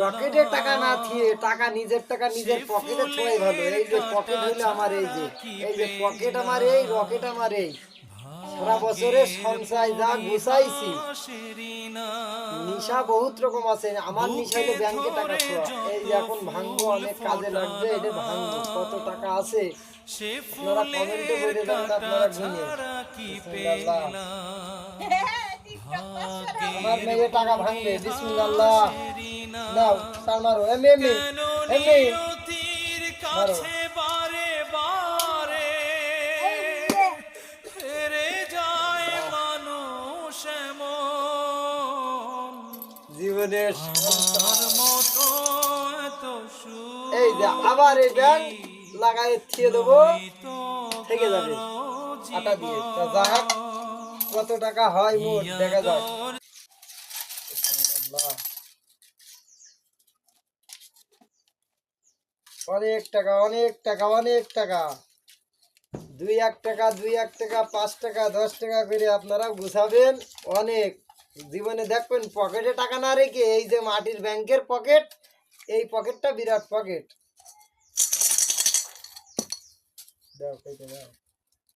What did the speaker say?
পকেটে টাকা না থিয়ে টাকা নিজের টাকা নিজের পকেটে থোয়াই ভালো। এই যে পকেট হইলো আমার, এই যে পকেট আমার, এই রকেট আমার, এই সারা বছরে সঞ্চয় যা গুছাইছি। নিশা বহুত রকম আছে, আমার নিশা হলো ব্যাংকে টাকা থোয়া। এই যে এখন ভাঙবো, অনেক কাজে লাগবে, এটা ভাঙবো। কত টাকা আছে আপনারা কমেন্টে বলে দেন, আপনারা গুনে। বিসমিল্লাহ, আমার মেয়ে টাকা ভাঙবে। বিসমিল্লাহ, নাও তার মারো, এমনি এমনি এমনি মারো। জীবনের এই যে আবার এই ব্যাংক লাগাই থিয়ে দেবো, থেকে যাবে আটা দিয়ে। তা যাক, কত টাকা হয় মোট দেখা যাক। অনেক টাকা, অনেক টাকা, অনেক টাকা। 2-1 টাকা, 2-1 টাকা, 5 টাকা, 10 টাকা করে আপনারা গুছাবেন। অনেক জীবনে দেখবেন পকেটে টাকা না রেখে, এই যে মাটির ব্যাংকের পকেট, এই পকেটটা বিরাট পকেট। দাও, দাও।